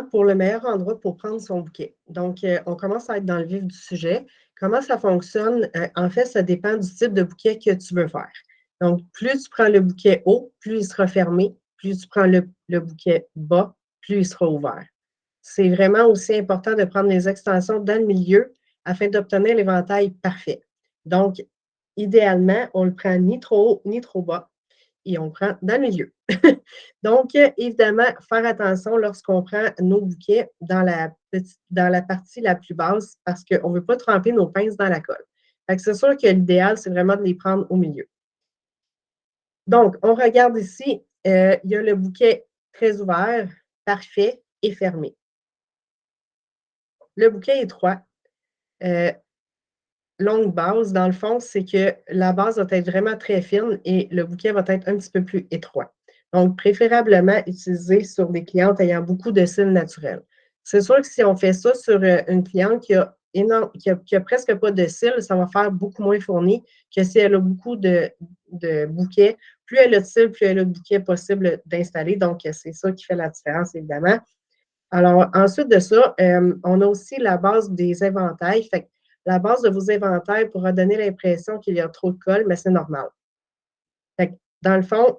temps pour le meilleur endroit pour prendre son bouquet. Donc, on commence à être dans le vif du sujet. Comment ça fonctionne? En fait, ça dépend du type de bouquet que tu veux faire. Donc, plus tu prends le bouquet haut, plus il sera fermé. Plus tu prends le bouquet bas, plus il sera ouvert. C'est vraiment aussi important de prendre les extensions dans le milieu afin d'obtenir l'éventail parfait. Donc, idéalement, on le prend ni trop haut ni trop bas et on prend dans le milieu. Donc, évidemment, faire attention lorsqu'on prend nos bouquets dans la partie la plus basse parce qu'on ne veut pas tremper nos pinces dans la colle. Fait que c'est sûr que l'idéal, c'est vraiment de les prendre au milieu. Donc, on regarde ici, il y a le bouquet très ouvert, parfait et fermé. Le bouquet étroit, longue base, dans le fond, c'est que la base va être vraiment très fine et le bouquet va être un petit peu plus étroit. Donc, préférablement utilisé sur des clientes ayant beaucoup de cils naturels. C'est sûr que si on fait ça sur une cliente qui a presque pas de cils, ça va faire beaucoup moins fourni que si elle a beaucoup de bouquets. Plus elle a de cils, plus elle a de bouquets possibles d'installer. Donc, c'est ça qui fait la différence, évidemment. Alors, ensuite de ça, on a aussi la base des éventails. Fait que la base de vos éventails pourra donner l'impression qu'il y a trop de colle, mais c'est normal. Fait que, dans le fond,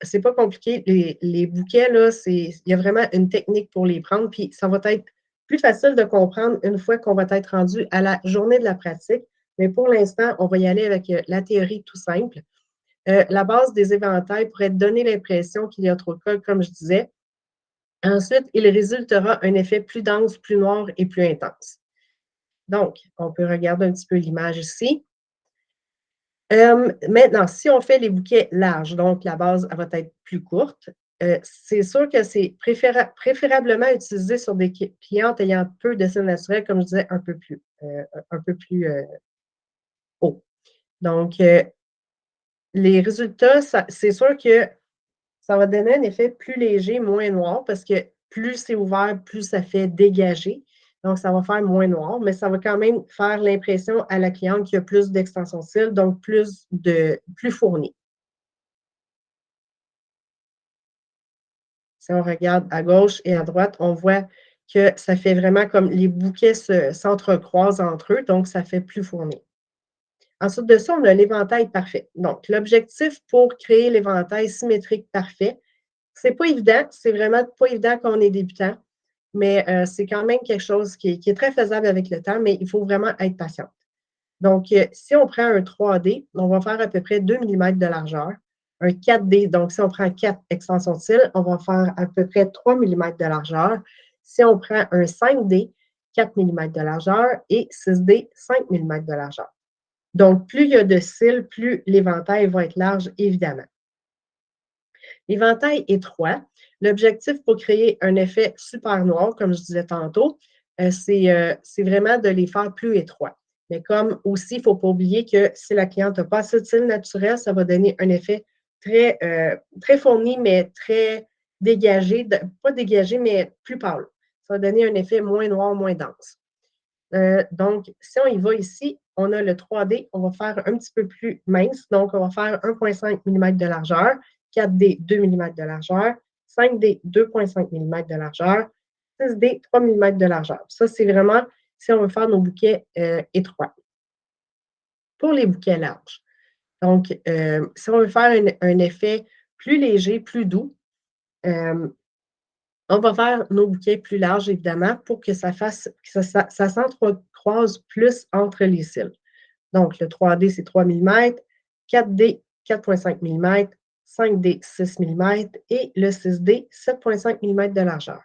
c'est pas compliqué. Les bouquets, là, il y a vraiment une technique pour les prendre, puis ça va être plus facile de comprendre une fois qu'on va être rendu à la journée de la pratique. Mais pour l'instant, on va y aller avec la théorie tout simple. La base des éventails pourrait donner l'impression qu'il y a trop de colle, comme je disais. Ensuite, il résultera un effet plus dense, plus noir et plus intense. Donc, on peut regarder un petit peu l'image ici. Maintenant, si on fait les bouquets larges, donc la base elle va être plus courte, c'est sûr que c'est préférablement utilisé sur des clientes ayant peu de cils naturels, comme je disais, un peu plus haut. Donc, les résultats, c'est sûr que ça va donner un effet plus léger, moins noir, parce que plus c'est ouvert, plus ça fait dégager. Donc, ça va faire moins noir, mais ça va quand même faire l'impression à la cliente qu'il y a plus d'extension de cils, donc plus fourni. Si on regarde à gauche et à droite, on voit que ça fait vraiment comme les bouquets s'entrecroisent entre eux, donc ça fait plus fourni. Ensuite de ça, on a l'éventail parfait. Donc, l'objectif pour créer l'éventail symétrique parfait, c'est pas évident, c'est vraiment pas évident quand on est débutant, mais c'est quand même quelque chose qui est très faisable avec le temps, mais il faut vraiment être patient. Donc, si on prend un 3D, on va faire à peu près 2 mm de largeur. Un 4D, donc si on prend 4 extensions de cils, on va faire à peu près 3 mm de largeur. Si on prend un 5D, 4 mm de largeur et 6D, 5 mm de largeur. Donc, plus il y a de cils, plus l'éventail va être large, évidemment. L'éventail étroit, l'objectif pour créer un effet super noir, comme je disais tantôt, c'est vraiment de les faire plus étroits. Mais comme aussi, il ne faut pas oublier que si la cliente n'a pas assez de cils naturels, ça va donner un effet très fourni, mais très dégagé, pas dégagé, mais plus pâle. Ça va donner un effet moins noir, moins dense. Donc, si on y va ici, on a le 3D, on va faire un petit peu plus mince. Donc, on va faire 1,5 mm de largeur, 4D, 2 mm de largeur, 5D, 2,5 mm de largeur, 6D, 3 mm de largeur. Ça, c'est vraiment si on veut faire nos bouquets étroits. Pour les bouquets larges, donc, si on veut faire un effet plus léger, plus doux, on va faire nos bouquets plus larges, évidemment, pour que ça s'entrecroise plus entre les cils. Donc, le 3D, c'est 3 mm, 4D, 4,5 mm, 5D, 6 mm et le 6D, 7,5 mm de largeur.